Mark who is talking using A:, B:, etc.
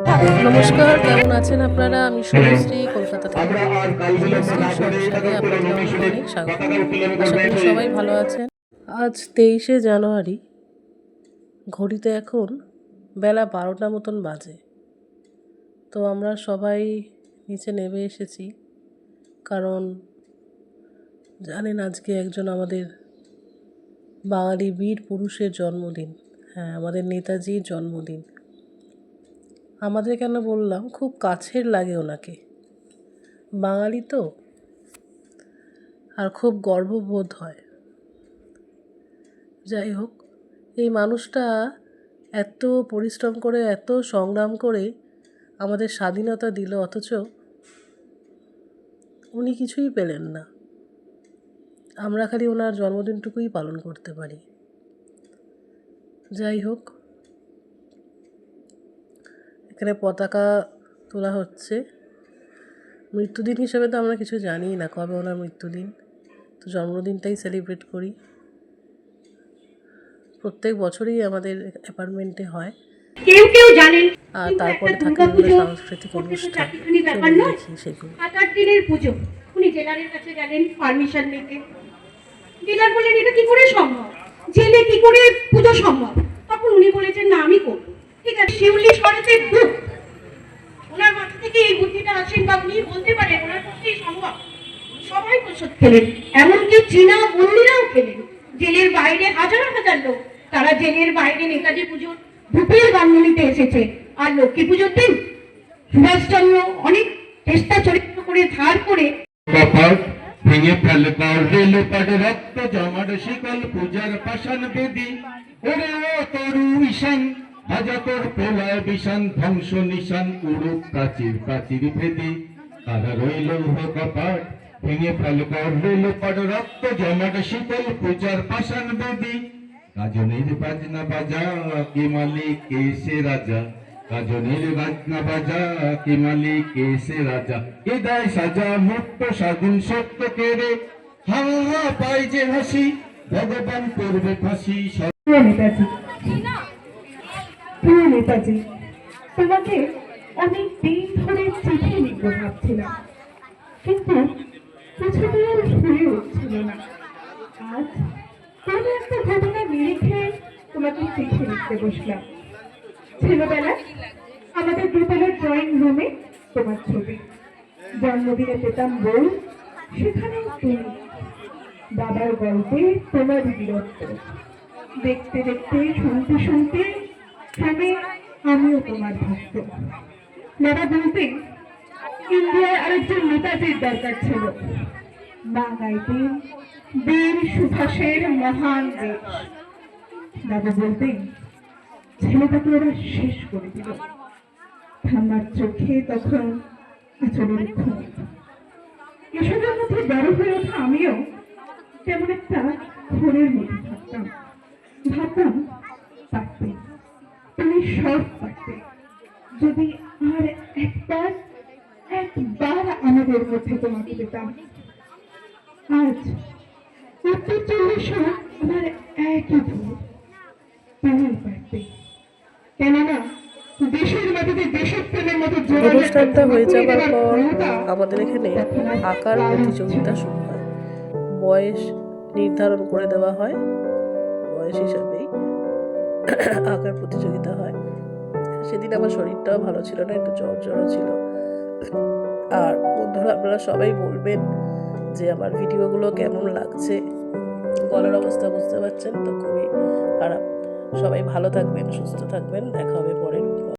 A: নমস্কার, কেমন আছেন আপনারা? আমি শুভশ্রী, কলকাতা থেকে। শুভশ্রীর সংসারে আপনাদের অনেক অনেক স্বাগত। আশা করি সবাই ভালো আছেন। আজ 23শে জানুয়ারি, ঘড়িতে এখন বেলা 12টা মতন বাজে। তো আমরা সবাই নিচে নেমে এসেছি, কারণ জানেন আজকে একজন আমাদের বাঙালি বীর পুরুষের জন্মদিন। হ্যাঁ, আমাদের নেতাজির জন্মদিন। আমাদের কেন বললাম, খুব কাছের লাগে ওনাকে। বাঙালি তো, আর খুব গর্ববোধ হয়। যাই হোক, এই মানুষটা এত পরিশ্রম করে, এত সংগ্রাম করে আমাদের স্বাধীনতা দিল, অথচ উনি কিছুই পেলেন না। আমরা খালি ওনার জন্মদিনটুকুই পালন করতে পারি। যাই হোক, এখানে পতাকা তোলা হচ্ছে। মৃত্যুদিন হিসেবে তো আমরা কিছু জানি না কবে ওনার মৃত্যুদিন, তো জন্মদিনটাই সেলিব্রেট করি। প্রত্যেক বছরই আমাদের অ্যাপার্টমেন্টে হয়।
B: কেউ কেউ জানেন,
A: আর
B: কিন্তু
A: তারপরে
B: একটা
A: থাকে
B: দুর্গাপুজো
A: সাংস্কৃতিক
B: করতে তো
A: অনুষ্ঠান,
B: চারটিখানি ব্যাপার
A: চলুন
B: নয়।
A: দেখি সেগুলো।
B: 7-8 দিনের পুজো। উনি জেলারের কাছে গেলেন পারমিশন নিতে। জেলার বললেন এটা কি করে সম্ভব, জেলে কি করে পুজো সম্ভব? তখন উনি বলেছেন না, আমি করব। ঠিক আছে, শিউলি শরতের দুধ ওনার মাথা থেকে এই বুদ্ধিটা আসেন, বা উনি বলতে পারেন ওনার পক্ষেই সম্ভব। সবাই প্রসাদ খেলেন, এমনকি চীনা বন্দিরাও খেলেন। জেলের বাইরে হাজার হাজার লোক, তারা জেলের বাইরে নেতাজি পুজোর ধূপের গন্ধ নিতে এসেছে। আর লক্ষ্মী পুজোর দিন সুভাষচন্দ্র অনেক চেষ্টা চরিত্র করে ধার করে
C: কপাট ভেঙে ফেলবার রেলপাট রক্ত জমার শিকল পূজার পাষাণ বেদি ওরে ও তরু ঈশান ভাজা তোর প্রলয় বিষান ধ্বংস নিশান উড়ুক প্রাচীর প্রাচীর ভেদি তারা রইল কপাট ভেঙে ফেলবার রেলপাট রক্ত জমাট শিকল পূজার পাষাণ বেদি গাজনের বাজনা বাজা কে মালিক কে সে রাজা গাজনের বাজনা বাজা কে মালিক কে সে রাজা কে দেয় সাজা মুক্ত স্বাধীন সত্য কেড়ে হা হা পাই যে হাসি ভগবান করবে ফাঁসি
B: নেতাজি। প্রিয় নেতাজি, তোমাকে অনেক দিন ধরে চিঠি লিখবো ভাবছিলাম, কিন্তু কিছুতেই আর হয়ে উঠছিল না। আজ কোনো একটা ঘটনা নিরিখে তোমাকে চিঠি লিখতে বসলাম। ছেলেবেলা আমাদের দোতলার ড্রয়িং রুমে তোমার ছবি, জন্মদিনে পেতাম বই, সেখানেও তুমি, বাবার গল্পে তোমার বীরত্ব। দেখতে দেখতে শুনতে শুনতে ক্রমে আমিও তোমার ভক্ত। বাবা বলতেন ইন্ডিয়ায় আরেকজন নেতাজির দরকার ছিল, মা গাইতেন বীর সুভাষের মহান দেশ। বাবা বলতেন ছেলেটাকে ওরা শেষ করে দিল। ঠান্ডার চোখে তখন আচলের খুন। এসবের মধ্যে বড় হয়ে ওঠা আমিও তেমন একটা ঘোরের মধ্যে থাকতাম। ভাবতাম পারতে, তুমি সব পারতে, যদি আর একবার একবার আমাদের মধ্যে তোমাকে পেতাম। আজ উত্তর 40 আমার একই ভুল, তুমি পারতে। কেননা দেশের মাটিতে দেশপ্রেমের মতো
A: অনুষ্ঠানটা হয়ে যাবার পর আমাদের এখানে আঁকার প্রতিযোগিতা শুরু হয়। বয়স নির্ধারণ করে দেওয়া হয়, বয়স হিসাবেই আঁকার প্রতিযোগিতা হয়। সেদিন আমার শরীরটাও ভালো ছিল না, একটু জ্বর জ্বরও ছিল। আর বন্ধুরা, আপনারা সবাই বলবেন যে আমার ভিডিওগুলো কেমন লাগছে। গলার অবস্থা বুঝতে পারছেন তো, খুবই খারাপ। সবাই ভালো থাকবেন, সুস্থ থাকবেন, দেখা হবে পরের